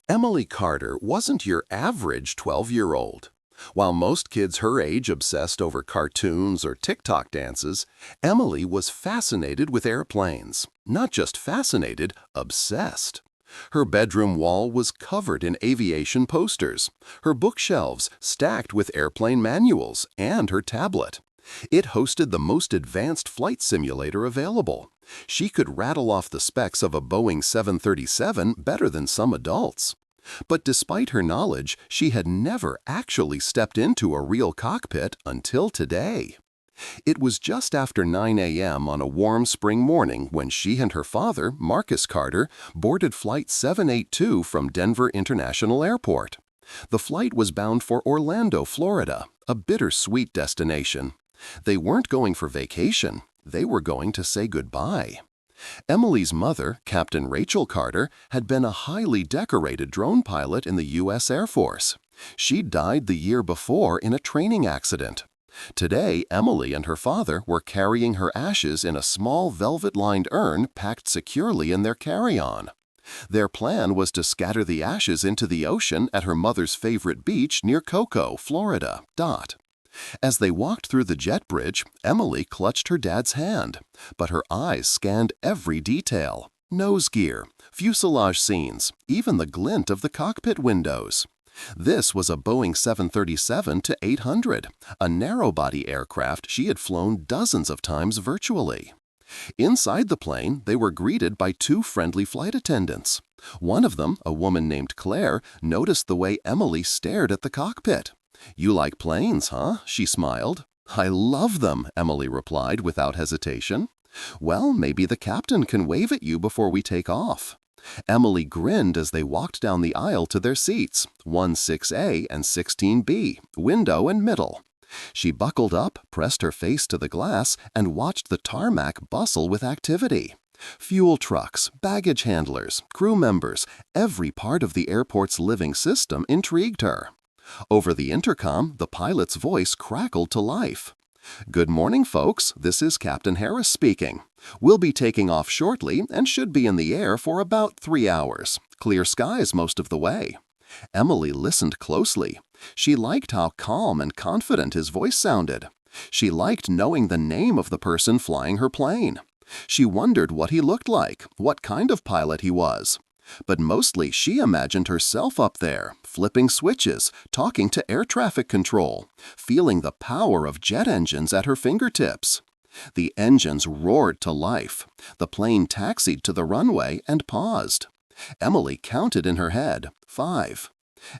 Emily Carter wasn't your average 12-year-old. While most kids her age obsessed over cartoons or TikTok dances, Emily was fascinated with airplanes. Not just fascinated, obsessed. Her bedroom wall was covered in aviation posters, her bookshelves stacked with airplane manuals, and her tablet. It hosted the most advanced flight simulator available. She could rattle off the specs of a Boeing 737 better than some adults. But despite her knowledge, she had never actually stepped into a real cockpit until today. It was just after 9 a.m. on a warm spring morning when she and her father, Marcus Carter, boarded Flight 782 from Denver International Airport. The flight was bound for Orlando, Florida, a bittersweet destination. They weren't going for vacation, they were going to say goodbye. Emily's mother, Captain Rachel Carter, had been a highly decorated drone pilot in the U.S. Air Force. She'd died the year before in a training accident. Today, Emily and her father were carrying her ashes in a small velvet-lined urn packed securely in their carry-on. Their plan was to scatter the ashes into the ocean at her mother's favorite beach near Cocoa, Florida. As they walked through the jet bridge, Emily clutched her dad's hand, but her eyes scanned every detail: nose gear, fuselage scenes, even the glint of the cockpit windows. This was a Boeing 737-800, a narrow-body aircraft she had flown dozens of times virtually. Inside the plane, they were greeted by two friendly flight attendants. One of them, a woman named Claire, noticed the way Emily stared at the cockpit. "You like planes, huh?" she smiled. "I love them," Emily replied without hesitation. "Well, maybe the captain can wave at you before we take off." Emily grinned as they walked down the aisle to their seats, 16A and 16B, window and middle. She buckled up, pressed her face to the glass, and watched the tarmac bustle with activity. Fuel trucks, baggage handlers, crew members, every part of the airport's living system intrigued her. Over the intercom, the pilot's voice crackled to life. "Good morning, folks. This is Captain Harris speaking. We'll be taking off shortly and should be in the air for about 3 hours. Clear skies most of the way." Emily listened closely. She liked how calm and confident his voice sounded. She liked knowing the name of the person flying her plane. She wondered what he looked like, what kind of pilot he was. But mostly she imagined herself up there, flipping switches, talking to air traffic control, feeling the power of jet engines at her fingertips. The engines roared to life. The plane taxied to the runway and paused. Emily counted in her head, 5.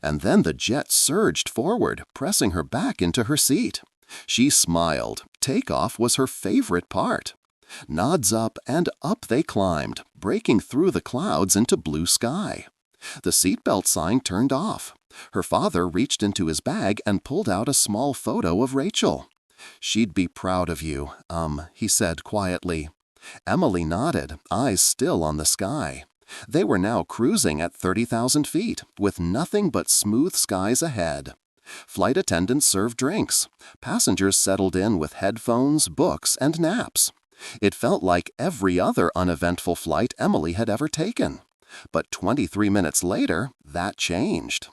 And then the jet surged forward, pressing her back into her seat. She smiled. Takeoff was her favorite part. Nods up and up they climbed, breaking through the clouds into blue sky. The seatbelt sign turned off. Her father reached into his bag and pulled out a small photo of Rachel. "She'd be proud of you," he said quietly. Emily nodded, eyes still on the sky. They were now cruising at 30,000 feet, with nothing but smooth skies ahead. Flight attendants served drinks. Passengers settled in with headphones, books, and naps. It felt like every other uneventful flight Emily had ever taken. But 23 minutes later, that changed.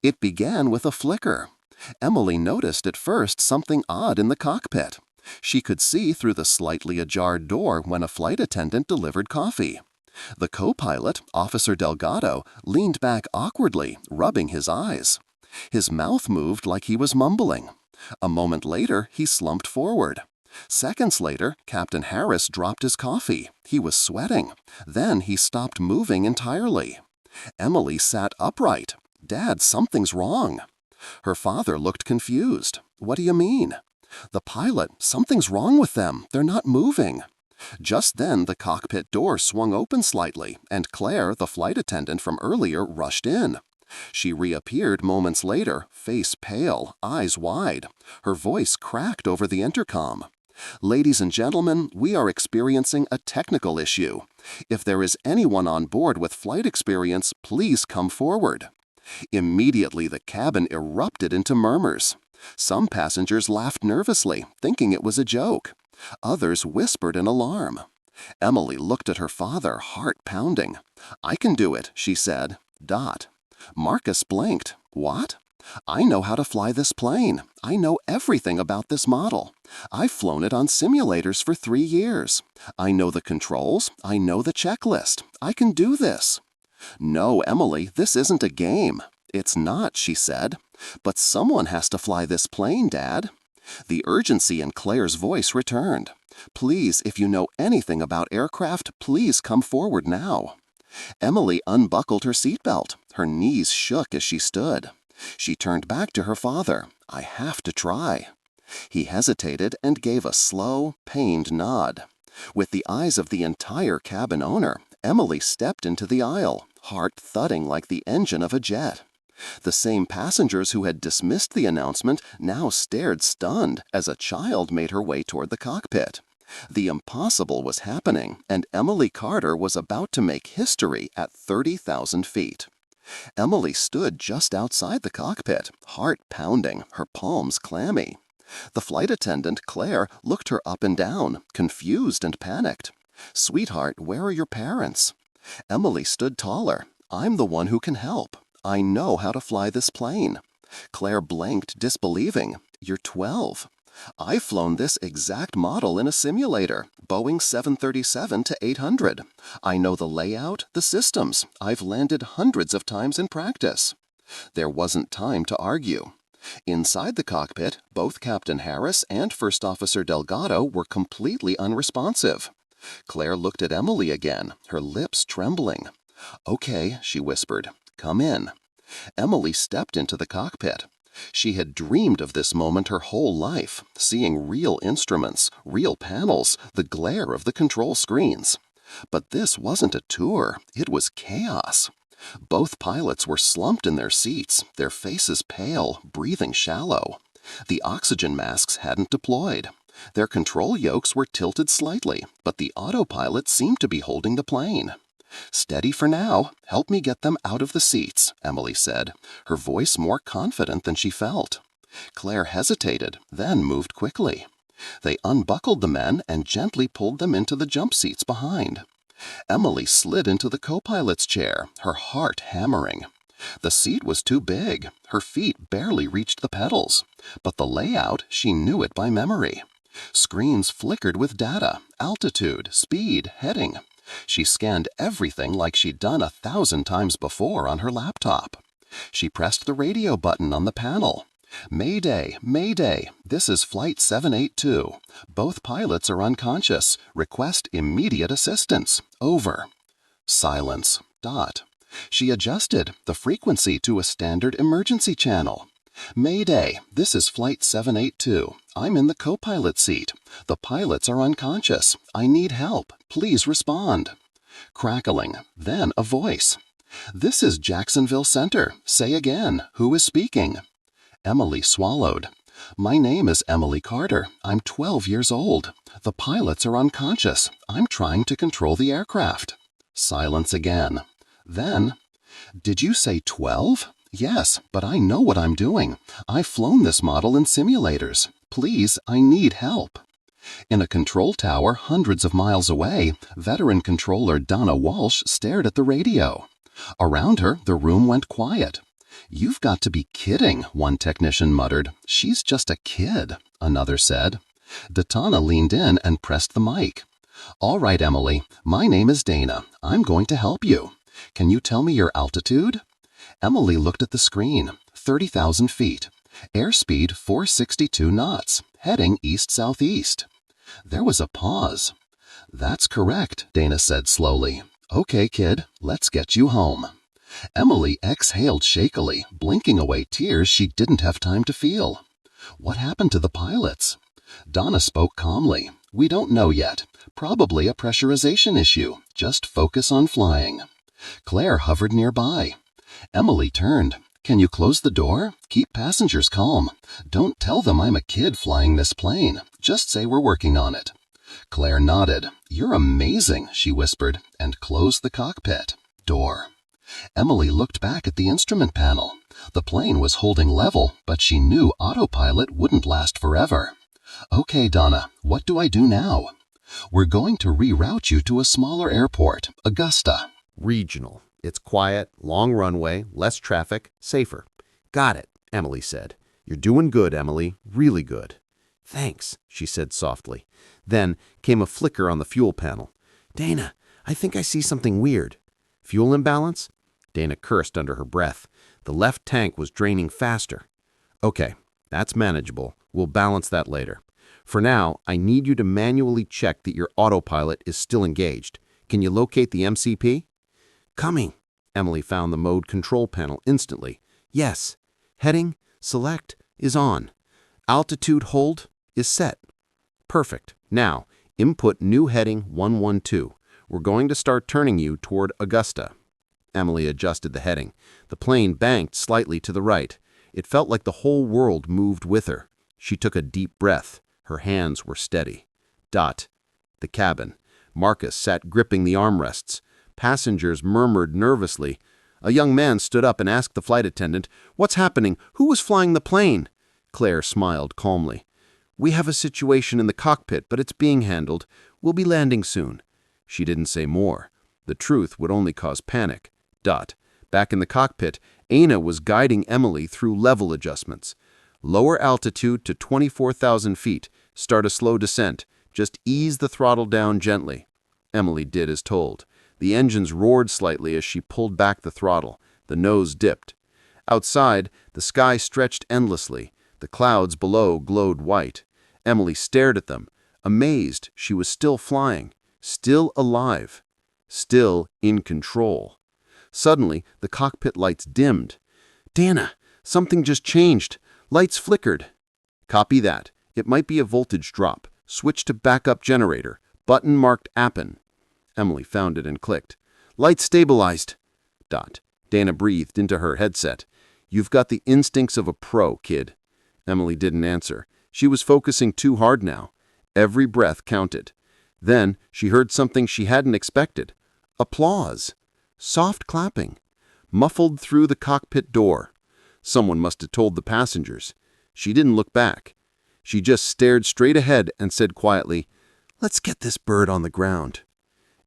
It began with a flicker. Emily noticed at first something odd in the cockpit. She could see through the slightly ajar door when a flight attendant delivered coffee. The co-pilot, Officer Delgado, leaned back awkwardly, rubbing his eyes. His mouth moved like he was mumbling. A moment later, he slumped forward. Seconds later, Captain Harris dropped his coffee. He was sweating. Then he stopped moving entirely. Emily sat upright. "Dad, something's wrong." Her father looked confused. "What do you mean?" "The pilot, something's wrong with them. They're not moving." Just then, the cockpit door swung open slightly, and Claire, the flight attendant from earlier, rushed in. She reappeared moments later, face pale, eyes wide. Her voice cracked over the intercom. "Ladies and gentlemen, we are experiencing a technical issue. If there is anyone on board with flight experience, please come forward." Immediately, the cabin erupted into murmurs. Some passengers laughed nervously, thinking it was a joke. Others whispered in alarm. Emily looked at her father, heart pounding. "I can do it," she said. Dot. Marcus blinked. What? I know how to fly this plane. I know everything about this model. I've flown it on simulators for 3 years. I know the controls. I know the checklist. I can do this. No, Emily, this isn't a game. It's not, she said. But someone has to fly this plane, Dad. The urgency in Claire's voice returned. Please, if you know anything about aircraft, please come forward now. Emily unbuckled her seatbelt. Her knees shook as she stood. She turned back to her father. I have to try. He hesitated and gave a slow, pained nod. With the eyes of the entire cabin owner, Emily stepped into the aisle, heart thudding like the engine of a jet. The same passengers who had dismissed the announcement now stared stunned as a child made her way toward the cockpit. The impossible was happening, and Emily Carter was about to make history at 30,000 feet. Emily stood just outside the cockpit, heart pounding, her palms clammy. The flight attendant, Claire, looked her up and down, confused and panicked. "Sweetheart, where are your parents?" Emily stood taller. "I'm the one who can help. I know how to fly this plane." Claire blinked, disbelieving. "You're 12. I've flown this exact model in a simulator, Boeing 737-800. I know the layout, the systems. I've landed hundreds of times in practice." There wasn't time to argue. Inside the cockpit, both Captain Harris and First Officer Delgado were completely unresponsive. Claire looked at Emily again, her lips trembling. "Okay," she whispered. "Come in." Emily stepped into the cockpit. She had dreamed of this moment her whole life, seeing real instruments, real panels, the glare of the control screens. But this wasn't a tour, it was chaos. Both pilots were slumped in their seats, their faces pale, breathing shallow. The oxygen masks hadn't deployed. Their control yokes were tilted slightly, but the autopilot seemed to be holding the plane. "Steady for now. Help me get them out of the seats," Emily said, her voice more confident than she felt. Claire hesitated, then moved quickly. They unbuckled the men and gently pulled them into the jump seats behind. Emily slid into the co-pilot's chair, her heart hammering. The seat was too big. Her feet barely reached the pedals. But the layout, she knew it by memory. Screens flickered with data, altitude, speed, heading. She scanned everything like she'd done 1,000 times before on her laptop. She pressed the radio button on the panel. "Mayday, Mayday, this is Flight 782. Both pilots are unconscious. Request immediate assistance. Over." Silence. Dot. She adjusted the frequency to a standard emergency channel. "Mayday, this is Flight 782. I'm in the co-pilot seat. The pilots are unconscious. I need help. Please respond." Crackling, then a voice. "This is Jacksonville Center. Say again, who is speaking?" Emily swallowed. "My name is Emily Carter. I'm 12 years old. The pilots are unconscious. I'm trying to control the aircraft." Silence again. Then, "Did you say 12? Yes, but I know what I'm doing. I've flown this model in simulators. Please, I need help." In a control tower hundreds of miles away, veteran controller Donna Walsh stared at the radio. Around her, the room went quiet. "You've got to be kidding," one technician muttered. "She's just a kid," another said. Datana leaned in and pressed the mic. "All right, Emily, my name is Dana. I'm going to help you. Can you tell me your altitude?" Emily looked at the screen. 30,000 feet. Airspeed 462 knots. Heading east-southeast. There was a pause. "That's correct," Dana said slowly. "Okay, kid, let's get you home." Emily exhaled shakily, blinking away tears she didn't have time to feel. What happened to the pilots? Donna spoke calmly. "We don't know yet. Probably a pressurization issue. Just focus on flying." Claire hovered nearby. Emily turned. "Can you close the door? Keep passengers calm. Don't tell them I'm a kid flying this plane. Just say we're working on it." Claire nodded. "You're amazing," she whispered, and closed the cockpit door. Emily looked back at the instrument panel. The plane was holding level, but she knew autopilot wouldn't last forever. "Okay, Donna, what do I do now?" "We're going to reroute you to a smaller airport, Augusta." Regional. It's quiet, long runway, less traffic, safer. Got it, Emily said. You're doing good, Emily, really good. Thanks, she said softly. Then came a flicker on the fuel panel. Dana, I think I see something weird. Fuel imbalance? Dana cursed under her breath. The left tank was draining faster. Okay, that's manageable. We'll balance that later. For now, I need you to manually check that your autopilot is still engaged. Can you locate the MCP? Coming. Emily found the mode control panel instantly. Yes. Heading, select, is on. Altitude hold is set. Perfect. Now, input new heading 112. We're going to start turning you toward Augusta. Emily adjusted the heading. The plane banked slightly to the right. It felt like the whole world moved with her. She took a deep breath. Her hands were steady. Dot. The cabin. Marcus sat gripping the armrests. Passengers murmured nervously. A young man stood up and asked the flight attendant, "What's happening? Who was flying the plane?" Claire smiled calmly. "We have a situation in the cockpit, but it's being handled. We'll be landing soon." She didn't say more. The truth would only cause panic. Dot. Back in the cockpit, Aina was guiding Emily through level adjustments. Lower altitude to 24,000 feet. Start a slow descent. Just ease the throttle down gently. Emily did as told. The engines roared slightly as she pulled back the throttle. The nose dipped. Outside, the sky stretched endlessly. The clouds below glowed white. Emily stared at them. Amazed, she was still flying. Still alive. Still in control. Suddenly, the cockpit lights dimmed. "Dana, something just changed. Lights flickered." "Copy that. It might be a voltage drop. Switch to backup generator. Button marked Appen." Emily found it and clicked. "Light stabilized." Dot. Dana breathed into her headset. "You've got the instincts of a pro, kid." Emily didn't answer. She was focusing too hard now. Every breath counted. Then she heard something she hadn't expected. Applause. Soft clapping. Muffled through the cockpit door. Someone must have told the passengers. She didn't look back. She just stared straight ahead and said quietly, "Let's get this bird on the ground."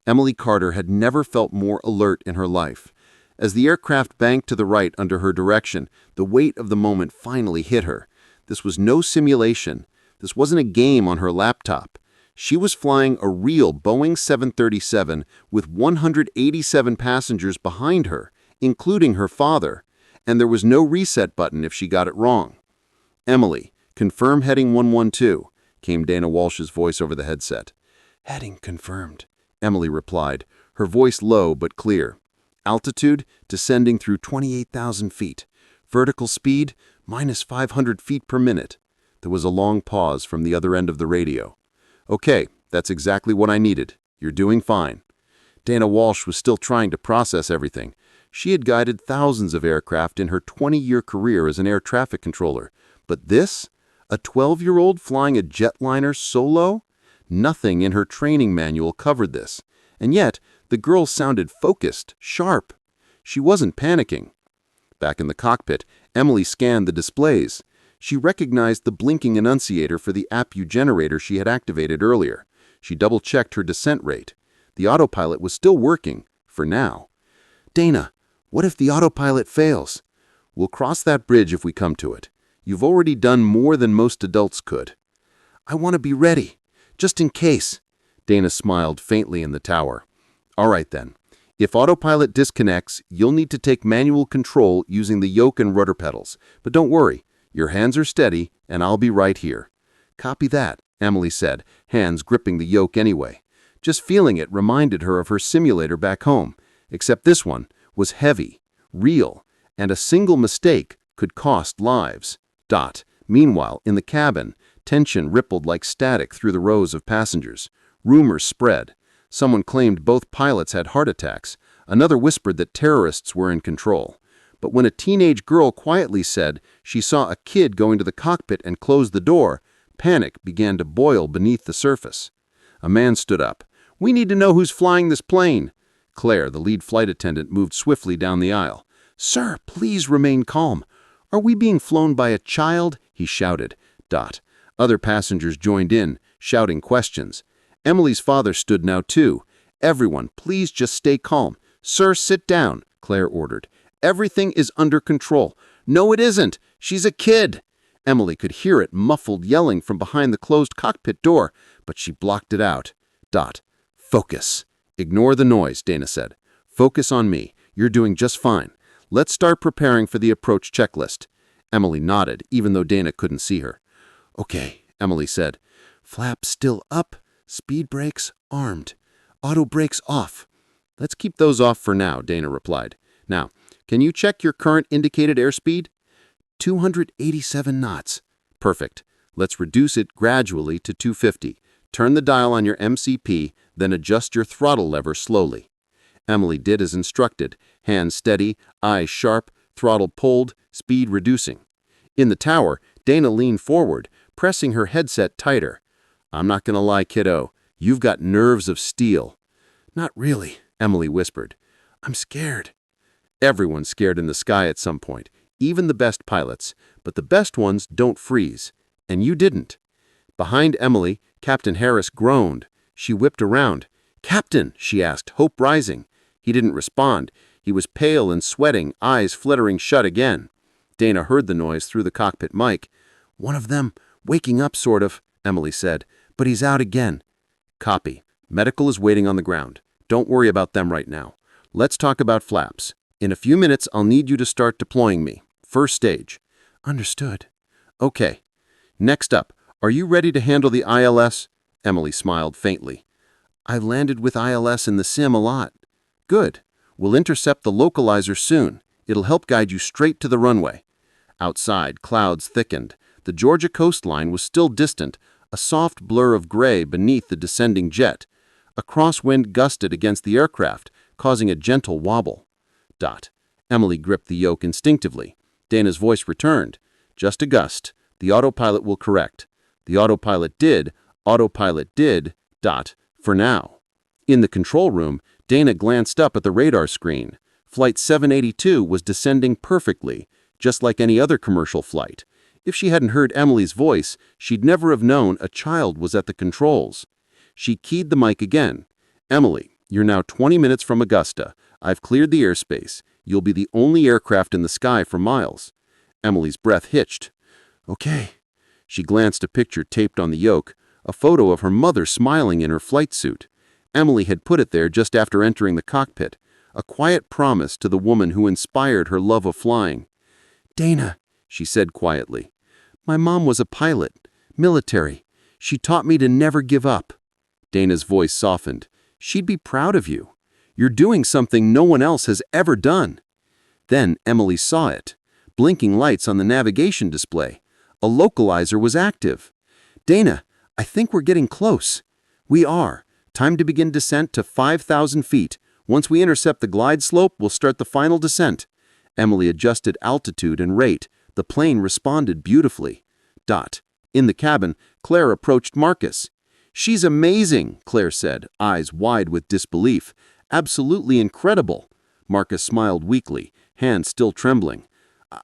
Emily Carter had never felt more alert in her life. As the aircraft banked to the right under her direction, the weight of the moment finally hit her. This was no simulation. This wasn't a game on her laptop. She was flying a real Boeing 737 with 187 passengers behind her, including her father, and there was no reset button if she got it wrong. "Emily, confirm heading 112, came Dana Walsh's voice over the headset. "Heading confirmed," Emily replied, her voice low but clear. "Altitude, descending through 28,000 feet. Vertical speed, minus 500 feet per minute." There was a long pause from the other end of the radio. "Okay, that's exactly what I needed. You're doing fine." Dana Walsh was still trying to process everything. She had guided thousands of aircraft in her 20-year career as an air traffic controller. But this? A 12-year-old flying a jetliner solo? Nothing in her training manual covered this. And yet, the girl sounded focused, sharp. She wasn't panicking. Back in the cockpit, Emily scanned the displays. She recognized the blinking annunciator for the APU generator she had activated earlier. She double-checked her descent rate. The autopilot was still working, for now. "Dana, what if the autopilot fails?" "We'll cross that bridge if we come to it. You've already done more than most adults could." "I want to be ready, just in case." Dana smiled faintly in the tower. "All right then. If autopilot disconnects, you'll need to take manual control using the yoke and rudder pedals. But don't worry, your hands are steady, and I'll be right here." "Copy that," Emily said, hands gripping the yoke anyway. Just feeling it reminded her of her simulator back home, except this one was heavy, real, and a single mistake could cost lives. Dot. Meanwhile, in the cabin, tension rippled like static through the rows of passengers. Rumors spread. Someone claimed both pilots had heart attacks. Another whispered that terrorists were in control. But when a teenage girl quietly said she saw a kid go into the cockpit and close the door, panic began to boil beneath the surface. A man stood up. "We need to know who's flying this plane." Claire, the lead flight attendant, moved swiftly down the aisle. "Sir, please remain calm." "Are we being flown by a child?" he shouted. Dot. Other passengers joined in, shouting questions. Emily's father stood now too. "Everyone, please just stay calm." "Sir, sit down." Claire ordered. "Everything is under control." "No, it isn't. She's a kid." Emily could hear it muffled yelling from behind the closed cockpit door, but she blocked it out. Focus. "Ignore the noise," Dana said. "Focus on me. You're doing just fine. Let's start preparing for the approach checklist." Emily nodded, even though Dana couldn't see her. "Okay," Emily said. "Flaps still up, speed brakes armed, auto brakes off." "Let's keep those off for now," Dana replied. "Now, can you check your current indicated airspeed?" 287 knots. "Perfect. Let's reduce it gradually to 250. Turn the dial on your MCP, then adjust your throttle lever slowly." Emily did as instructed, hands steady, eyes sharp, throttle pulled, speed reducing. In the tower, Dana leaned forward, pressing her headset tighter. "I'm not gonna lie, kiddo. You've got nerves of steel." "Not really," Emily whispered. "I'm scared." Everyone's scared in the sky at some point, even the best pilots, but the best ones don't freeze. And you didn't. Behind Emily, Captain Harris groaned. She whipped around. "Captain," she asked, hope rising. He didn't respond. He was pale and sweating, eyes fluttering shut again. Dana heard the noise through the cockpit mic. "One of them, waking up sort of," Emily said, "but he's out again." "Copy. Medical is waiting on the ground. Don't worry about them right now. Let's talk about flaps. In a few minutes, I'll need you to start deploying me. First stage." "Understood." "Okay. Next up, are you ready to handle the ILS?" Emily smiled faintly. "I've landed with ILS in the sim a lot." "Good. We'll intercept the localizer soon. It'll help guide you straight to the runway." Outside, clouds thickened. The Georgia coastline was still distant, a soft blur of gray beneath the descending jet. A crosswind gusted against the aircraft, causing a gentle wobble. Emily gripped the yoke instinctively. Dana's voice returned. "Just a gust. The autopilot will correct." The autopilot did. For now. In the control room, Dana glanced up at the radar screen. Flight 782 was descending perfectly, just like any other commercial flight. If she hadn't heard Emily's voice, she'd never have known a child was at the controls. She keyed the mic again. "Emily, you're now 20 minutes from Augusta. I've cleared the airspace. You'll be the only aircraft in the sky for miles." Emily's breath hitched. "Okay." She glanced at a picture taped on the yoke, a photo of her mother smiling in her flight suit. Emily had put it there just after entering the cockpit, a quiet promise to the woman who inspired her love of flying. "Dana," she said quietly, "my mom was a pilot, military. She taught me to never give up." Dana's voice softened. "She'd be proud of you. You're doing something no one else has ever done." Then Emily saw it. Blinking lights on the navigation display. A localizer was active. "Dana, I think we're getting close." "We are. Time to begin descent to 5,000 feet. Once we intercept the glide slope, we'll start the final descent." Emily adjusted altitude and rate. The plane responded beautifully. In the cabin, Claire approached Marcus. "She's amazing," Claire said, eyes wide with disbelief. "Absolutely incredible." Marcus smiled weakly, hands still trembling.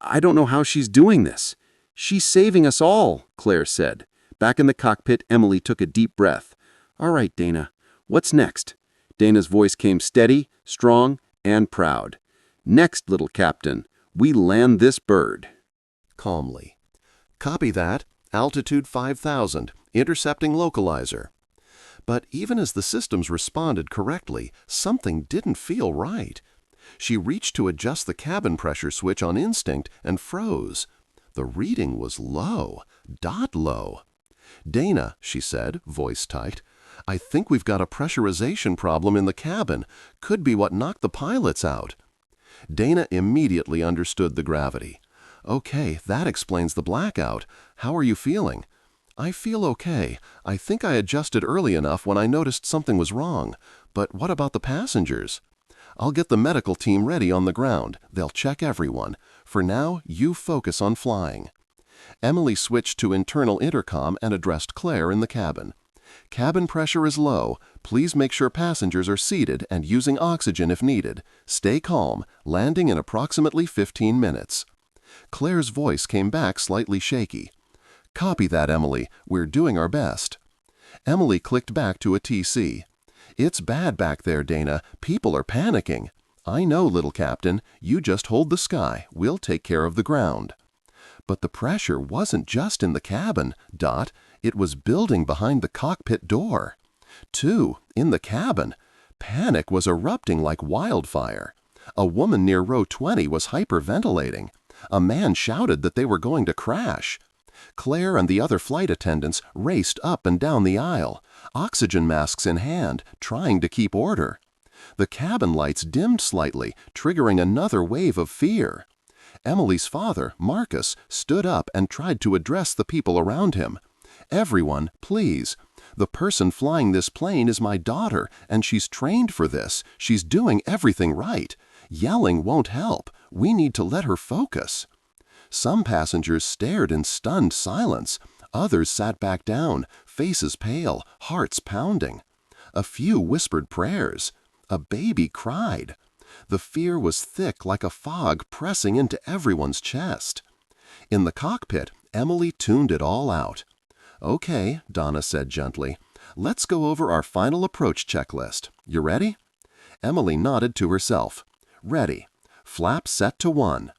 "I don't know how she's doing this." "She's saving us all," Claire said. Back in the cockpit, Emily took a deep breath. "All right, Dana. What's next?" Dana's voice came steady, strong, and proud. "Next, little captain, we land this bird." Calmly. "Copy that. Altitude 5,000. Intercepting localizer." But even as the systems responded correctly, something didn't feel right. She reached to adjust the cabin pressure switch on instinct and froze. The reading was low. Low. "Dana," she said, voice tight, "I think we've got a pressurization problem in the cabin. Could be what knocked the pilots out." Dana immediately understood the gravity. "Okay, that explains the blackout. How are you feeling?" "I feel okay. I think I adjusted early enough when I noticed something was wrong. But what about the passengers?" "I'll get the medical team ready on the ground. They'll check everyone. For now, you focus on flying." Emily switched to internal intercom and addressed Claire in the cabin. "Cabin pressure is low. Please make sure passengers are seated and using oxygen if needed. Stay calm. Landing in approximately 15 minutes." Claire's voice came back slightly shaky. "Copy that, Emily. We're doing our best." Emily clicked back to a TC. "It's bad back there, Dana. People are panicking." "I know, little captain. You just hold the sky. We'll take care of the ground." But the pressure wasn't just in the cabin, Dot. It was building behind the cockpit door. In the cabin, panic was erupting like wildfire. A woman near row 20 was hyperventilating. A man shouted that they were going to crash. Claire and the other flight attendants raced up and down the aisle, oxygen masks in hand, trying to keep order. The cabin lights dimmed slightly, triggering another wave of fear. Emily's father, Marcus, stood up and tried to address the people around him. "Everyone, please. The person flying this plane is my daughter, and she's trained for this. She's doing everything right. Yelling won't help. We need to let her focus." Some passengers stared in stunned silence. Others sat back down, faces pale, hearts pounding. A few whispered prayers. A baby cried. The fear was thick like a fog pressing into everyone's chest. In the cockpit, Emily tuned it all out. "Okay," Donna said gently. "Let's go over our final approach checklist. You ready?" Emily nodded to herself. "Ready. Flap set to 1.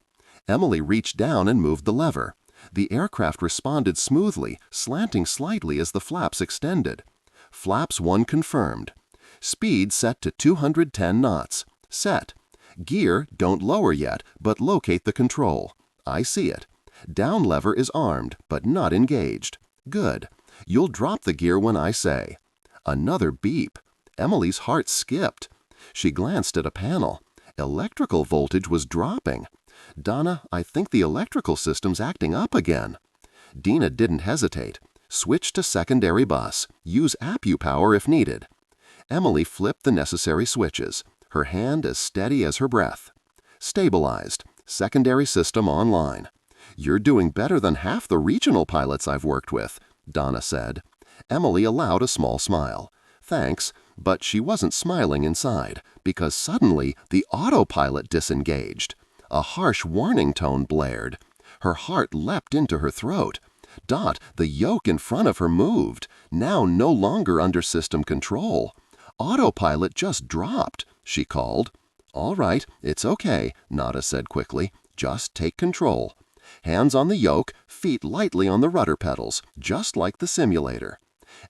Emily reached down and moved the lever. The aircraft responded smoothly, slanting slightly as the flaps extended. Flaps 1 confirmed. Speed set to 210 knots. Set. Gear don't lower yet, but locate the control. I see it. Down lever is armed, but not engaged. Good. You'll drop the gear when I say." Another beep. Emily's heart skipped. She glanced at a panel. Electrical voltage was dropping. "Donna, I think the electrical system's acting up again." Dina didn't hesitate. "Switch to secondary bus. Use AppuPower if needed." Emily flipped the necessary switches, her hand as steady as her breath. "Stabilized. Secondary system online." "You're doing better than half the regional pilots I've worked with," Donna said. Emily allowed a small smile. "Thanks," but she wasn't smiling inside, because suddenly the autopilot disengaged. A harsh warning tone blared. Her heart leapt into her throat. Dot, the yoke in front of her moved, now no longer under system control. "Autopilot just dropped," she called. "All right, it's okay," Nada said quickly. "Just take control. Hands on the yoke, feet lightly on the rudder pedals, just like the simulator."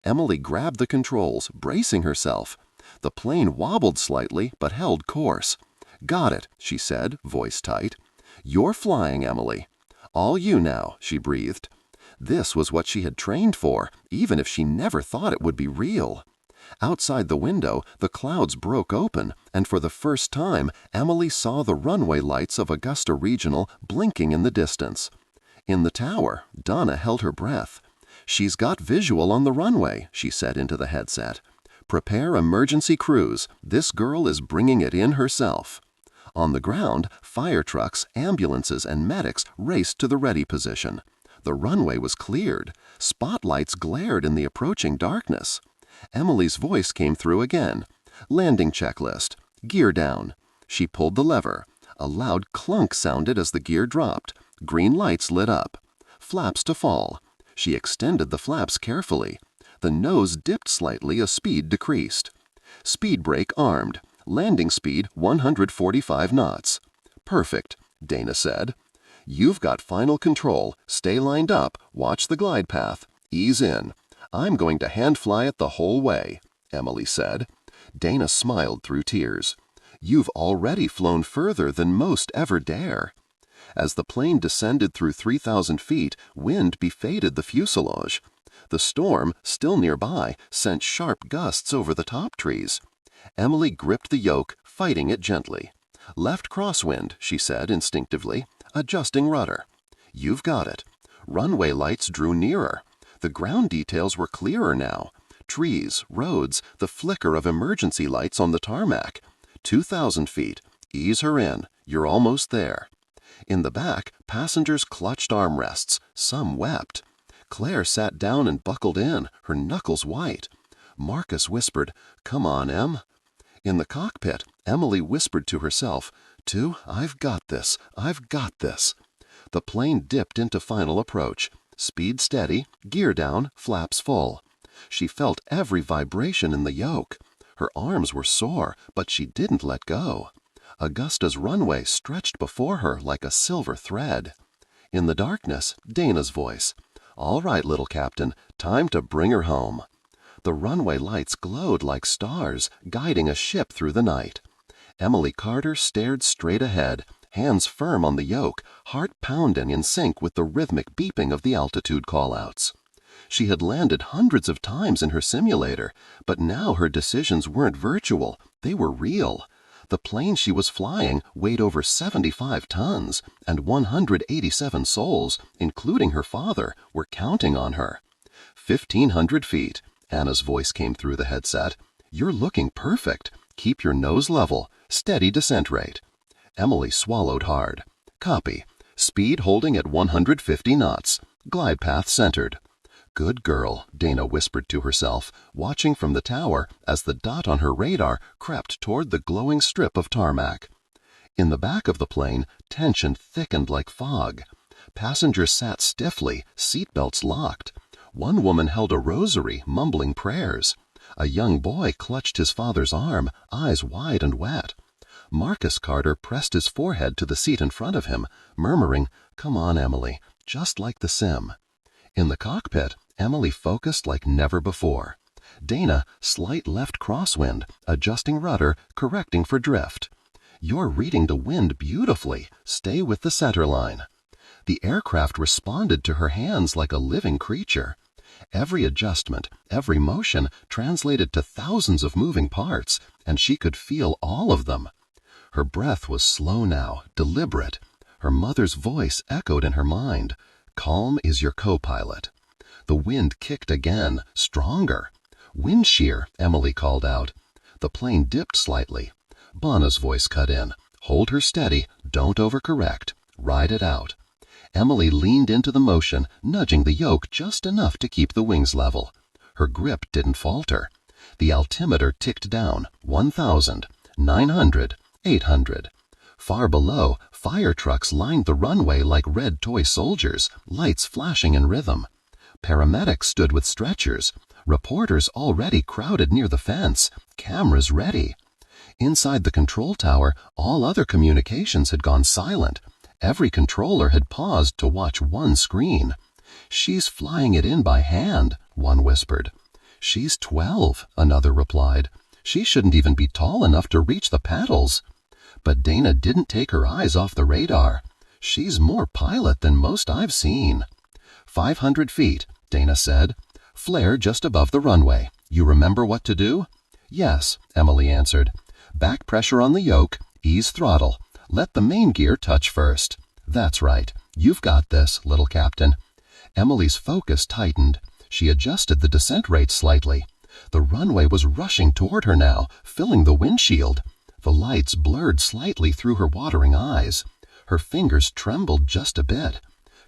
Emily grabbed the controls, bracing herself. The plane wobbled slightly, but held course. "Got it," she said, voice tight. "You're flying, Emily." "All you now," she breathed. This was what she had trained for, even if she never thought it would be real. Outside the window, the clouds broke open, and for the first time, Emily saw the runway lights of Augusta Regional blinking in the distance. In the tower, Donna held her breath. "She's got visual on the runway," she said into the headset. "Prepare emergency cruise. This girl is bringing it in herself." On the ground, fire trucks, ambulances, and medics raced to the ready position. The runway was cleared. Spotlights glared in the approaching darkness. Emily's voice came through again. "Landing checklist. Gear down." She pulled the lever. A loud clunk sounded as the gear dropped. Green lights lit up. Flaps to fall. She extended the flaps carefully. The nose dipped slightly as speed decreased. Speed brake armed. Landing speed 145 knots. "Perfect," Dana said. "You've got final control. Stay lined up. Watch the glide path. Ease in. I'm going to hand fly it the whole way," Emily said. Dana smiled through tears. "You've already flown further than most ever dare." As the plane descended through 3,000 feet, wind befaded the fuselage. The storm, still nearby, sent sharp gusts over the top trees. Emily gripped the yoke, fighting it gently. "Left crosswind," she said instinctively, adjusting rudder. "You've got it." Runway lights drew nearer. The ground details were clearer now. Trees, roads, the flicker of emergency lights on the tarmac. 2,000 feet. Ease her in. You're almost there. In the back, passengers clutched armrests. Some wept. Claire sat down and buckled in, her knuckles white. Marcus whispered, "Come on, Em." In the cockpit, Emily whispered to herself, I've got this. I've got this." The plane dipped into final approach. Speed steady, gear down, flaps full. She felt every vibration in the yoke. Her arms were sore, but she didn't let go. Augusta's runway stretched before her like a silver thread. In the darkness, Dana's voice. "All right, little captain, time to bring her home." The runway lights glowed like stars, guiding a ship through the night. Emily Carter stared straight ahead, hands firm on the yoke, heart pounding in sync with the rhythmic beeping of the altitude callouts. She had landed hundreds of times in her simulator, but now her decisions weren't virtual, they were real. The plane she was flying weighed over 75 tons, and 187 souls, including her father, were counting on her. 1,500 feet, Anna's voice came through the headset. "You're looking perfect. Keep your nose level. Steady descent rate." Emily swallowed hard. "Copy. Speed holding at 150 knots. Glide path centered." "Good girl," Dana whispered to herself, watching from the tower as the dot on her radar crept toward the glowing strip of tarmac. In the back of the plane, tension thickened like fog. Passengers sat stiffly, seatbelts locked. One woman held a rosary, mumbling prayers. A young boy clutched his father's arm, eyes wide and wet. Marcus Carter pressed his forehead to the seat in front of him, murmuring, "Come on, Emily, just like the sim." In the cockpit, Emily focused like never before. Dana, slight left crosswind, adjusting rudder, correcting for drift. "You're reading the wind beautifully. Stay with the center line." The aircraft responded to her hands like a living creature. Every adjustment, every motion translated to thousands of moving parts, and she could feel all of them. Her breath was slow now, deliberate. Her mother's voice echoed in her mind. "Calm is your co-pilot." The wind kicked again, stronger. "Wind shear," Emily called out. The plane dipped slightly. Bonna's voice cut in. "Hold her steady, don't overcorrect. Ride it out." Emily leaned into the motion, nudging the yoke just enough to keep the wings level. Her grip didn't falter. The altimeter ticked down, 1,000, 900, 800. Far below, fire trucks lined the runway like red toy soldiers, lights flashing in rhythm. Paramedics stood with stretchers. Reporters already crowded near the fence, cameras ready. Inside the control tower, all other communications had gone silent. Every controller had paused to watch one screen. "She's flying it in by hand," one whispered. "She's 12, another replied. "She shouldn't even be tall enough to reach the paddles." But Dana didn't take her eyes off the radar. "She's more pilot than most I've seen." 500 feet, Dana said. "Flare just above the runway. You remember what to do?" "Yes," Emily answered. "Back pressure on the yoke, ease throttle. Let the main gear touch first." "That's right. You've got this, little captain." Emily's focus tightened. She adjusted the descent rate slightly. The runway was rushing toward her now, filling the windshield. The lights blurred slightly through her watering eyes. Her fingers trembled just a bit.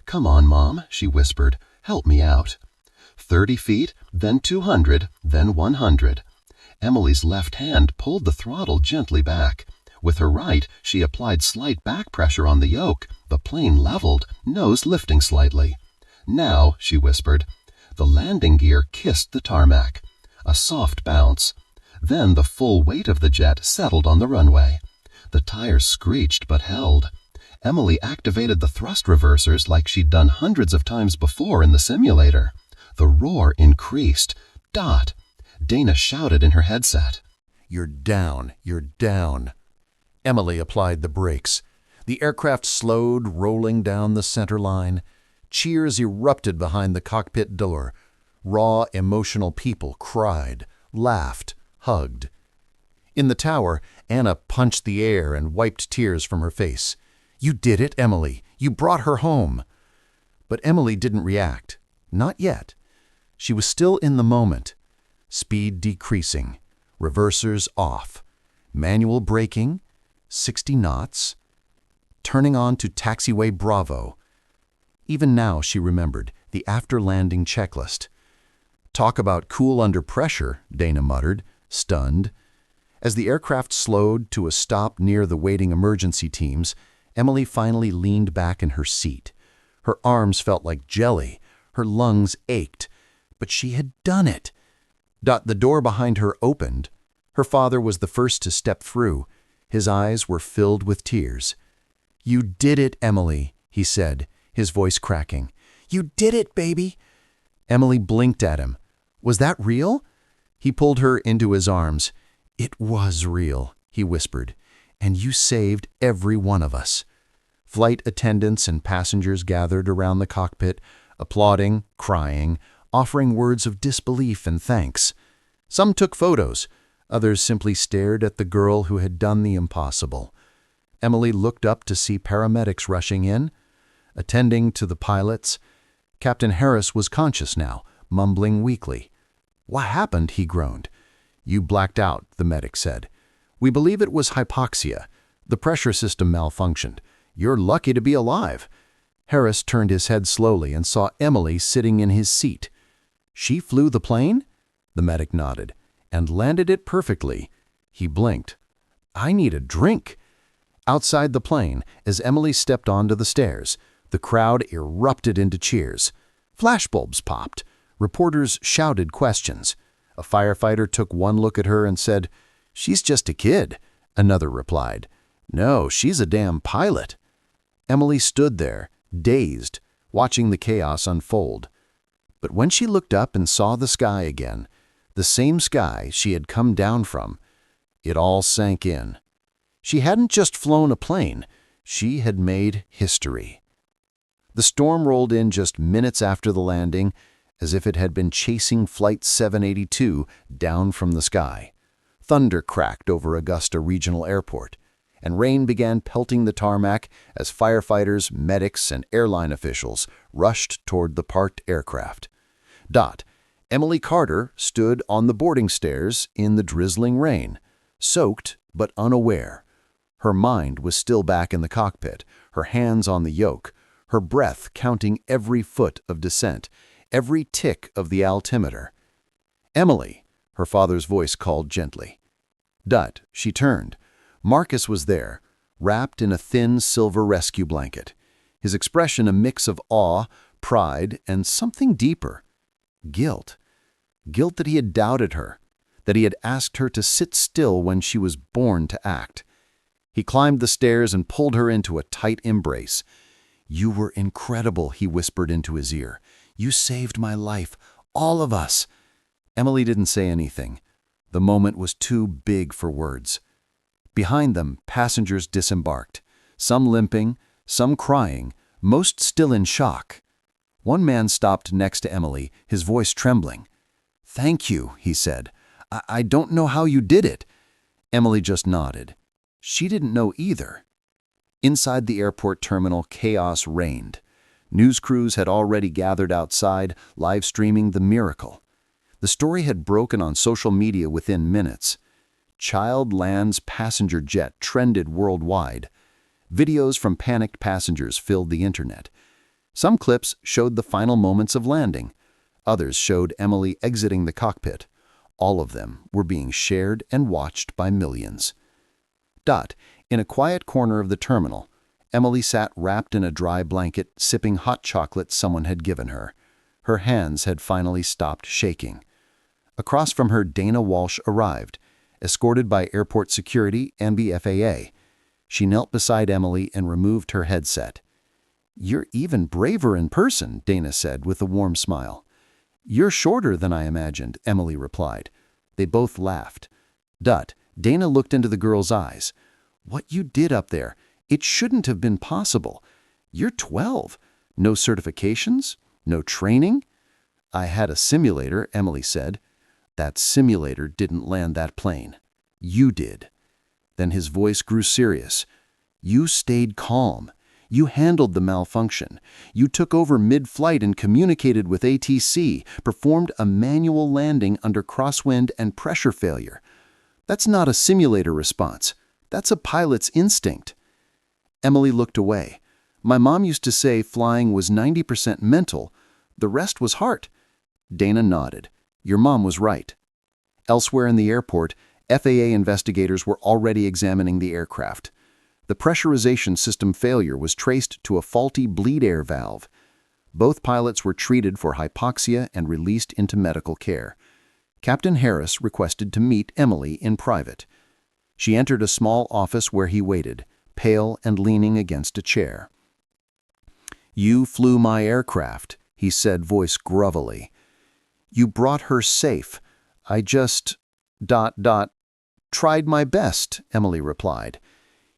"Come on, Mom," she whispered. "Help me out." 30 feet, then 200, then 100. Emily's left hand pulled the throttle gently back. With her right, she applied slight back pressure on the yoke. The plane leveled, nose lifting slightly. "Now," she whispered. The landing gear kissed the tarmac. A soft bounce. Then the full weight of the jet settled on the runway. The tires screeched but held. Emily activated the thrust reversers like she'd done hundreds of times before in the simulator. The roar increased. "Dot!" Dana shouted in her headset. "You're down, you're down." Emily applied the brakes. The aircraft slowed, rolling down the center line. Cheers erupted behind the cockpit door. Raw, emotional people cried, laughed, hugged. In the tower, Anna punched the air and wiped tears from her face. "You did it, Emily. You brought her home." But Emily didn't react. Not yet. She was still in the moment. Speed decreasing. Reversers off. Manual braking. 60 knots. Turning on to taxiway Bravo. Even now she remembered the after-landing checklist. "Talk about cool under pressure," Dana muttered, stunned. As the aircraft slowed to a stop near the waiting emergency teams, Emily finally leaned back in her seat. Her arms felt like jelly. Her lungs ached. But she had done it. The door behind her opened. Her father was the first to step through. His eyes were filled with tears. "You did it, Emily," he said, his voice cracking. "You did it, baby." Emily blinked at him. "Was that real?" He pulled her into his arms. "It was real," he whispered, "and you saved every one of us." Flight attendants and passengers gathered around the cockpit, applauding, crying, offering words of disbelief and thanks. Some took photos. Others simply stared at the girl who had done the impossible. Emily looked up to see paramedics rushing in, attending to the pilots. Captain Harris was conscious now, mumbling weakly. "What happened?" he groaned. "You blacked out," the medic said. "We believe it was hypoxia. The pressure system malfunctioned. You're lucky to be alive." Harris turned his head slowly and saw Emily sitting in his seat. "She flew the plane?" The medic nodded. "And landed it perfectly." He blinked. "I need a drink." Outside the plane, as Emily stepped onto the stairs, the crowd erupted into cheers. Flashbulbs popped. Reporters shouted questions. A firefighter took one look at her and said, "She's just a kid." Another replied, "No, she's a damn pilot." Emily stood there, dazed, watching the chaos unfold. But when she looked up and saw the sky again, the same sky she had come down from, it all sank in. She hadn't just flown a plane, she had made history. The storm rolled in just minutes after the landing, as if it had been chasing Flight 782 down from the sky. Thunder cracked over Augusta Regional Airport, and rain began pelting the tarmac as firefighters, medics, and airline officials rushed toward the parked aircraft. Emily Carter stood on the boarding stairs in the drizzling rain, soaked but unaware. Her mind was still back in the cockpit, her hands on the yoke, her breath counting every foot of descent, every tick of the altimeter. "Emily," her father's voice called gently. She turned. Marcus was there, wrapped in a thin silver rescue blanket, his expression a mix of awe, pride, and something deeper. Guilt. Guilt that he had doubted her, that he had asked her to sit still when she was born to act. He climbed the stairs and pulled her into a tight embrace. "You were incredible," he whispered into his ear. "You saved my life, all of us." Emily didn't say anything. The moment was too big for words. Behind them, passengers disembarked, some limping, some crying, most still in shock. One man stopped next to Emily, his voice trembling. "Thank you," he said. I don't know how you did it." Emily just nodded. She didn't know either. Inside the airport terminal, chaos reigned. News crews had already gathered outside, live streaming the miracle. The story had broken on social media within minutes. Child lands passenger jet trended worldwide. Videos from panicked passengers filled the internet. Some clips showed the final moments of landing. Others showed Emily exiting the cockpit. All of them were being shared and watched by millions. In a quiet corner of the terminal, Emily sat wrapped in a dry blanket, sipping hot chocolate someone had given her. Her hands had finally stopped shaking. Across from her, Dana Walsh arrived, escorted by airport security and the FAA. She knelt beside Emily and removed her headset. "You're even braver in person," Dana said with a warm smile. "You're shorter than I imagined," Emily replied. They both laughed. Dana looked into the girl's eyes. "What you did up there, it shouldn't have been possible. You're 12. No certifications? No training?" "I had a simulator," Emily said. "That simulator didn't land that plane. You did." Then his voice grew serious. "You stayed calm. You handled the malfunction. You took over mid-flight and communicated with ATC, performed a manual landing under crosswind and pressure failure. That's not a simulator response. That's a pilot's instinct." Emily looked away. "My mom used to say flying was 90% mental. The rest was heart." Dana nodded. "Your mom was right." Elsewhere in the airport, FAA investigators were already examining the aircraft. The pressurization system failure was traced to a faulty bleed air valve. Both pilots were treated for hypoxia and released into medical care. Captain Harris requested to meet Emily in private. She entered a small office where he waited, pale and leaning against a chair. "You flew my aircraft," he said, voice grovelly. "You brought her safe. I just... tried my best," Emily replied.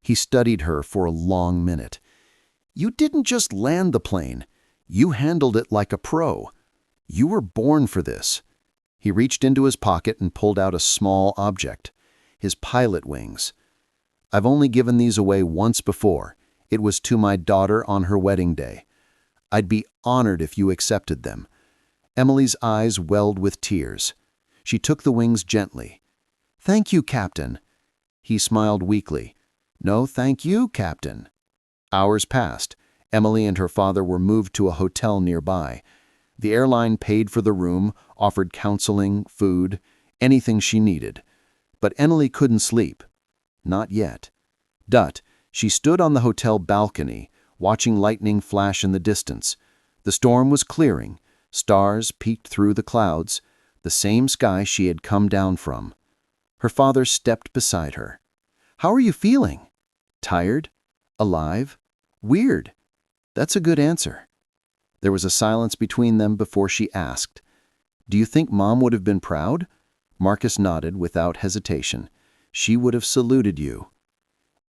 He studied her for a long minute. "You didn't just land the plane. You handled it like a pro. You were born for this." He reached into his pocket and pulled out a small object. His pilot wings. "I've only given these away once before. It was to my daughter on her wedding day. I'd be honored if you accepted them." Emily's eyes welled with tears. She took the wings gently. "Thank you, Captain." He smiled weakly. "No, thank you, Captain." Hours passed. Emily and her father were moved to a hotel nearby. The airline paid for the room, offered counseling, food, anything she needed. But Emily couldn't sleep. Not yet. She stood on the hotel balcony, watching lightning flash in the distance. The storm was clearing. Stars peeked through the clouds, the same sky she had come down from. Her father stepped beside her. "How are you feeling?" "Tired? Alive? Weird." "That's a good answer." There was a silence between them before she asked, "Do you think Mom would have been proud?" Marcus nodded without hesitation. "She would have saluted you."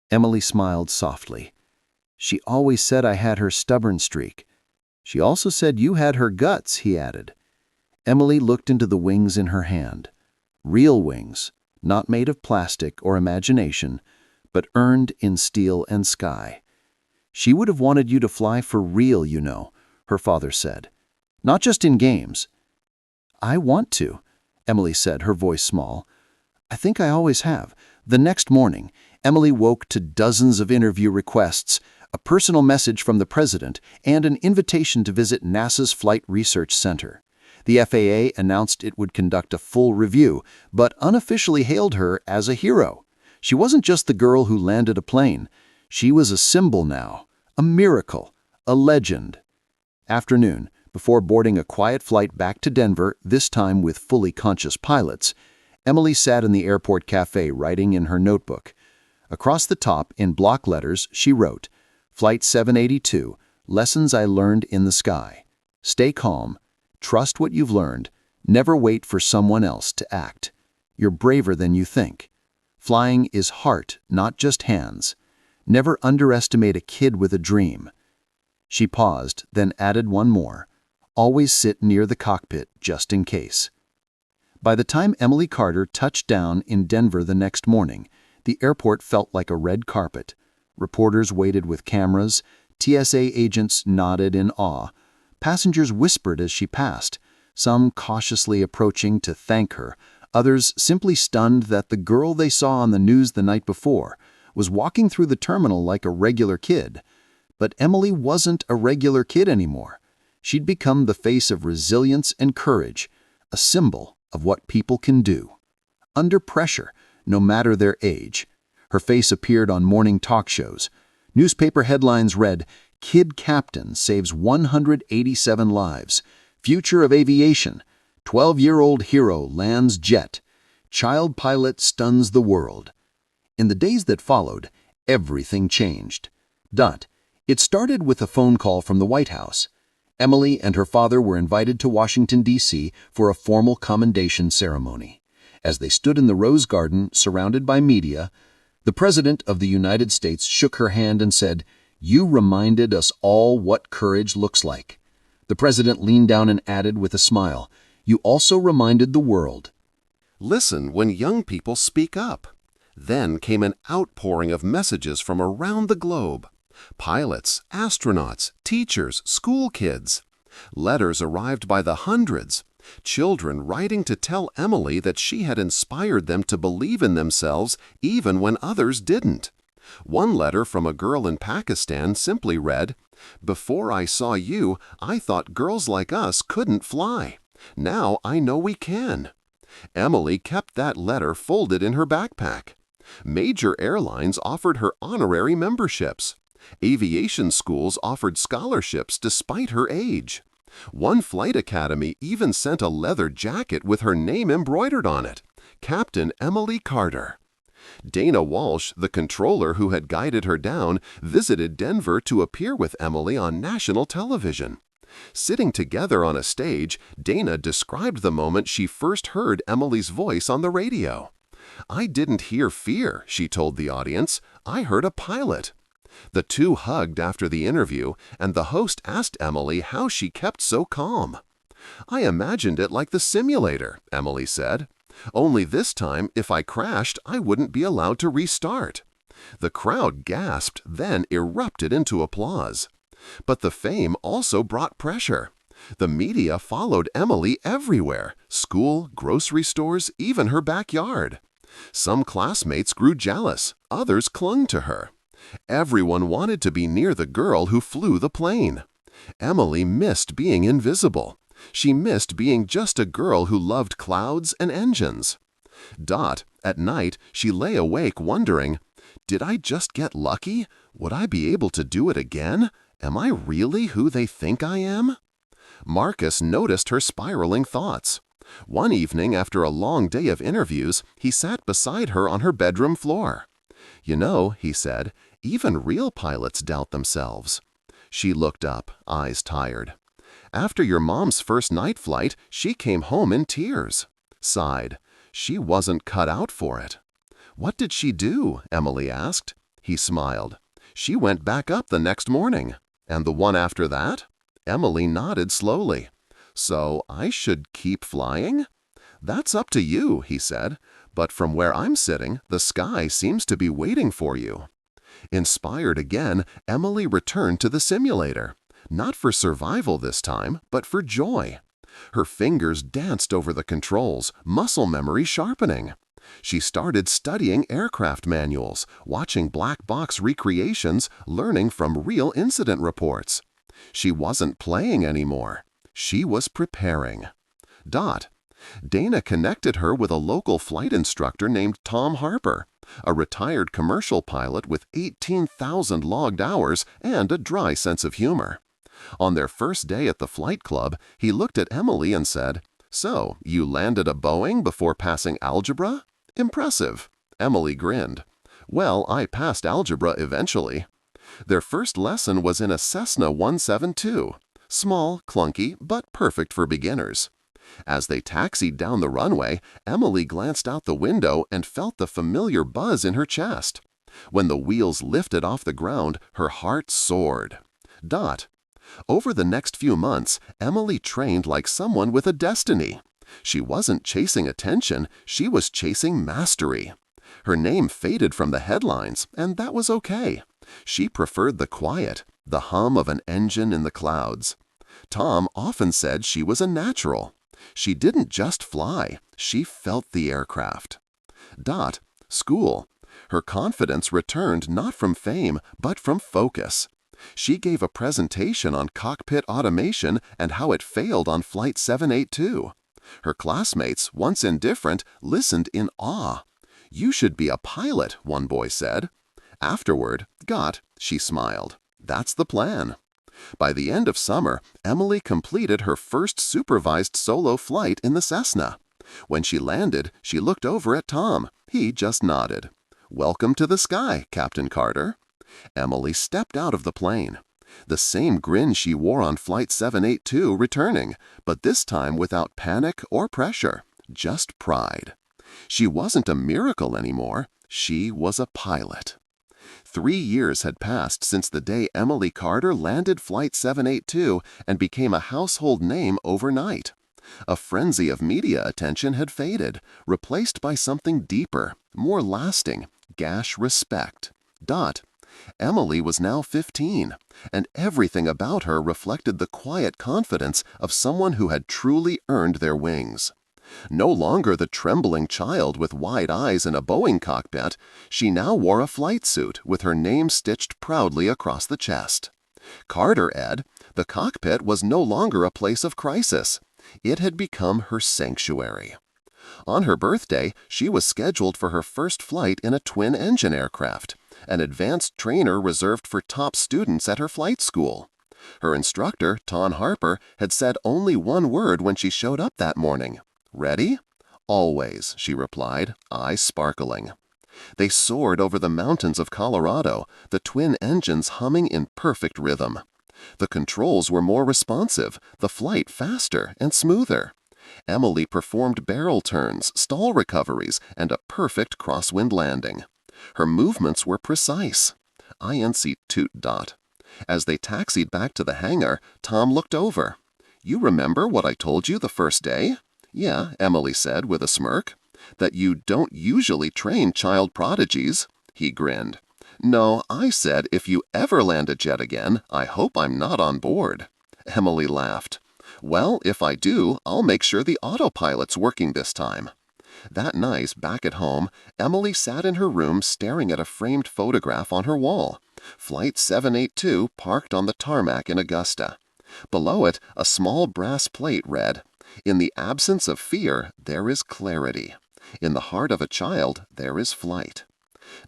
Emily smiled softly. "She always said I had her stubborn streak." "She also said you had her guts," he added. Emily looked into the wings in her hand. Real wings, not made of plastic or imagination, but earned in steel and sky. "She would have wanted you to fly for real, you know," her father said. "Not just in games." "I want to," Emily said, her voice small. "I think I always have." The next morning, Emily woke to dozens of interview requests, a personal message from the president, and an invitation to visit NASA's Flight Research Center. The FAA announced it would conduct a full review, but unofficially hailed her as a hero. She wasn't just the girl who landed a plane. She was a symbol now, a miracle, a legend. Afternoon, before boarding a quiet flight back to Denver, this time with fully conscious pilots, Emily sat in the airport cafe writing in her notebook. Across the top, in block letters, she wrote, "Flight 782, Lessons I Learned in the Sky. Stay calm. Trust what you've learned. Never wait for someone else to act. You're braver than you think. Flying is heart, not just hands. Never underestimate a kid with a dream." She paused, then added one more. "Always sit near the cockpit, just in case." By the time Emily Carter touched down in Denver the next morning, the airport felt like a red carpet. Reporters waited with cameras. TSA agents nodded in awe. Passengers whispered as she passed, some cautiously approaching to thank her, others simply stunned that the girl they saw on the news the night before was walking through the terminal like a regular kid. But Emily wasn't a regular kid anymore. She'd become the face of resilience and courage, a symbol of what people can do. Under pressure, no matter their age. Her face appeared on morning talk shows. Newspaper headlines read, "Kid Captain Saves 187 Lives. Future of Aviation. 12-year-old hero lands jet. Child pilot stuns the world." In the days that followed, everything changed. It started with a phone call from the White House. Emily and her father were invited to Washington, D.C. for a formal commendation ceremony. As they stood in the Rose Garden, surrounded by media, the President of the United States shook her hand and said, "You reminded us all what courage looks like." The President leaned down and added with a smile, "You also reminded the world." Listen when young people speak up. Then came an outpouring of messages from around the globe. Pilots, astronauts, teachers, school kids. Letters arrived by the hundreds. Children writing to tell Emily that she had inspired them to believe in themselves even when others didn't. One letter from a girl in Pakistan simply read, "Before I saw you, I thought girls like us couldn't fly. Now I know we can." Emily kept that letter folded in her backpack. Major airlines offered her honorary memberships. Aviation schools offered scholarships despite her age. One flight academy even sent a leather jacket with her name embroidered on it, Captain Emily Carter. Dana Walsh, the controller who had guided her down, visited Denver to appear with Emily on national television. Sitting together on a stage, Dana described the moment she first heard Emily's voice on the radio. "I didn't hear fear," she told the audience. "I heard a pilot." The two hugged after the interview, and the host asked Emily how she kept so calm. "I imagined it like the simulator," Emily said. "Only this time, if I crashed, I wouldn't be allowed to restart." The crowd gasped, then erupted into applause. But the fame also brought pressure. The media followed Emily everywhere: school, grocery stores, even her backyard. Some classmates grew jealous, others clung to her. Everyone wanted to be near the girl who flew the plane. Emily missed being invisible. She missed being just a girl who loved clouds and engines. At night, she lay awake wondering, "Did I just get lucky? Would I be able to do it again? Am I really who they think I am?" Marcus noticed her spiraling thoughts. One evening after a long day of interviews, he sat beside her on her bedroom floor. "You know," he said, "even real pilots doubt themselves." She looked up, eyes tired. "After your mom's first night flight, she came home in tears." Sighed. She wasn't cut out for it. "What did she do?" Emily asked. He smiled. "She went back up the next morning." "And the one after that?" Emily nodded slowly. "So I should keep flying?" "That's up to you," he said. "But from where I'm sitting, the sky seems to be waiting for you." Inspired again, Emily returned to the simulator. Not for survival this time, but for joy. Her fingers danced over the controls, muscle memory sharpening. She started studying aircraft manuals, watching black box recreations, learning from real incident reports. She wasn't playing anymore. She was preparing. Dana connected her with a local flight instructor named Tom Harper, a retired commercial pilot with 18,000 logged hours and a dry sense of humor. On their first day at the flight club, he looked at Emily and said, "So, you landed a Boeing before passing algebra? Impressive." Emily grinned. "Well, I passed algebra eventually." Their first lesson was in a Cessna 172. Small, clunky, but perfect for beginners. As they taxied down the runway, Emily glanced out the window and felt the familiar buzz in her chest. When the wheels lifted off the ground, her heart soared. Over the next few months, Emily trained like someone with a destiny. She wasn't chasing attention, she was chasing mastery. Her name faded from the headlines, and that was okay. She preferred the quiet, the hum of an engine in the clouds. Tom often said she was a natural. She didn't just fly, she felt the aircraft. School. Her confidence returned not from fame, but from focus. She gave a presentation on cockpit automation and how it failed on Flight 782. Her classmates, once indifferent, listened in awe. "You should be a pilot," one boy said. Afterward, she smiled. "That's the plan." By the end of summer, Emily completed her first supervised solo flight in the Cessna. When she landed, she looked over at Tom. He just nodded. "Welcome to the sky, Captain Carter." Emily stepped out of the plane. The same grin she wore on Flight 782 returning, but this time without panic or pressure, just pride. She wasn't a miracle anymore. She was a pilot. 3 years had passed since the day Emily Carter landed Flight 782 and became a household name overnight. A frenzy of media attention had faded, replaced by something deeper, more lasting, respect. Emily was now 15, and everything about her reflected the quiet confidence of someone who had truly earned their wings. No longer the trembling child with wide eyes in a Boeing cockpit, she now wore a flight suit with her name stitched proudly across the chest. Carter Ed, the cockpit was no longer a place of crisis. It had become her sanctuary. On her birthday, she was scheduled for her first flight in a twin-engine aircraft, an advanced trainer reserved for top students at her flight school. Her instructor, Tom Harper, had said only one word when she showed up that morning. "Ready?" "Always," she replied, eyes sparkling. They soared over the mountains of Colorado, the twin engines humming in perfect rhythm. The controls were more responsive, the flight faster and smoother. Emily performed barrel turns, stall recoveries, and a perfect crosswind landing. Her movements were precise. INC toot dot. As they taxied back to the hangar, Tom looked over. "You remember what I told you the first day?" "Yeah," Emily said with a smirk. "That you don't usually train child prodigies." He grinned. "No, I said if you ever land a jet again, I hope I'm not on board." Emily laughed. "Well, if I do, I'll make sure the autopilot's working this time." That night, back at home, Emily sat in her room staring at a framed photograph on her wall. Flight 782 parked on the tarmac in Augusta. Below it, a small brass plate read, "In the absence of fear, there is clarity. In the heart of a child, there is flight."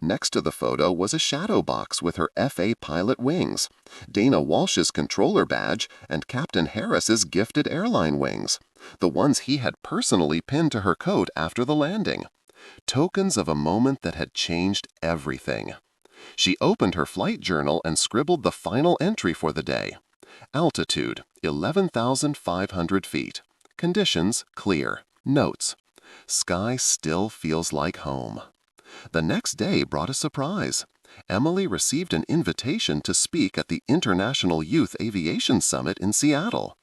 Next to the photo was a shadow box with her FA pilot wings, Dana Walsh's controller badge, and Captain Harris's gifted airline wings, the ones he had personally pinned to her coat after the landing. Tokens of a moment that had changed everything. She opened her flight journal and scribbled the final entry for the day. Altitude, 11,500 feet. Conditions, clear. Notes. Sky still feels like home. The next day brought a surprise. Emily received an invitation to speak at the International Youth Aviation Summit in Seattle.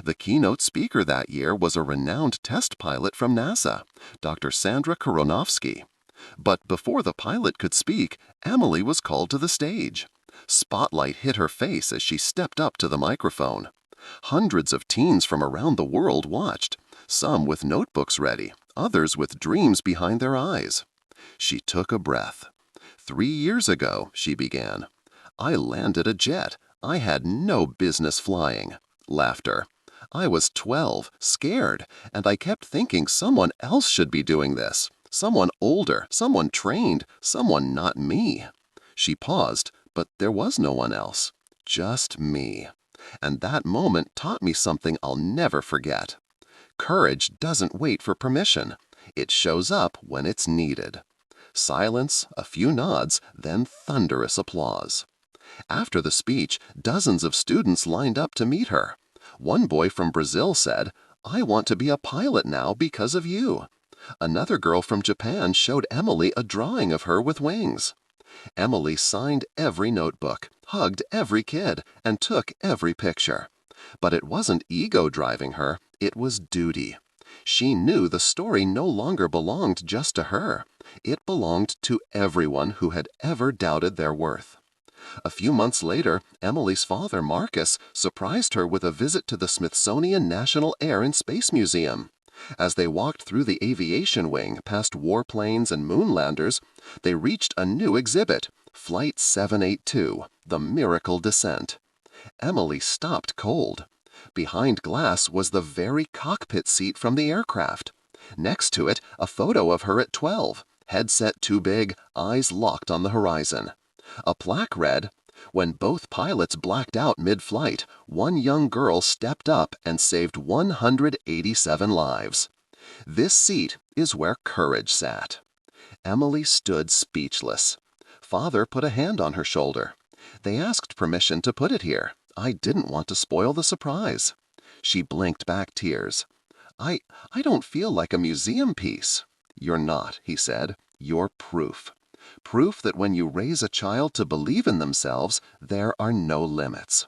The keynote speaker that year was a renowned test pilot from NASA, Dr. Sandra Koronovsky. But before the pilot could speak, Emily was called to the stage. Spotlight hit her face as she stepped up to the microphone. Hundreds of teens from around the world watched, some with notebooks ready, others with dreams behind their eyes. She took a breath. 3 years ago, she began. I landed a jet. I had no business flying. Laughter. I was 12, scared, and I kept thinking someone else should be doing this. Someone older, someone trained, someone not me. She paused, but there was no one else. Just me. And that moment taught me something I'll never forget. Courage doesn't wait for permission. It shows up when it's needed. Silence, a few nods, then thunderous applause. After the speech, dozens of students lined up to meet her. One boy from Brazil said, "I want to be a pilot now because of you." Another girl from Japan showed Emily a drawing of her with wings. Emily signed every notebook, hugged every kid, and took every picture. But it wasn't ego driving her, it was duty. She knew the story no longer belonged just to her. It belonged to everyone who had ever doubted their worth. A few months later, Emily's father, Marcus, surprised her with a visit to the Smithsonian National Air and Space Museum. As they walked through the aviation wing past warplanes and moonlanders, they reached a new exhibit, Flight 782, The Miracle Descent. Emily stopped cold. Behind glass was the very cockpit seat from the aircraft. Next to it, a photo of her at 12, headset too big, eyes locked on the horizon. A plaque read, "When both pilots blacked out mid-flight, one young girl stepped up and saved 187 lives. This seat is where courage sat." Emily stood speechless. Father put a hand on her shoulder. "They asked permission to put it here. I didn't want to spoil the surprise." She blinked back tears. I don't feel like a museum piece." "You're not," he said. "You're proof. Proof that when you raise a child to believe in themselves, there are no limits."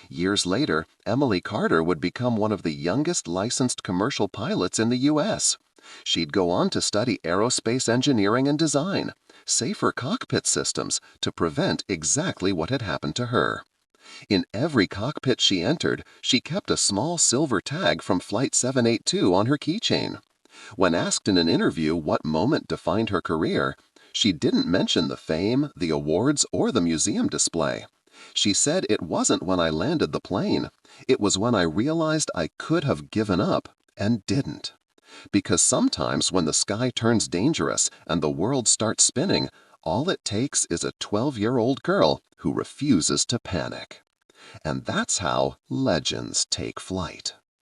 Years later, Emily Carter would become one of the youngest licensed commercial pilots in the U.S. She'd go on to study aerospace engineering and design, safer cockpit systems, to prevent exactly what had happened to her. In every cockpit she entered, she kept a small silver tag from Flight 782 on her keychain. When asked in an interview what moment defined her career, she didn't mention the fame, the awards, or the museum display. She said it wasn't when I landed the plane. It was when I realized I could have given up and didn't. Because sometimes when the sky turns dangerous and the world starts spinning, all it takes is a 12-year-old girl who refuses to panic. And that's how legends take flight.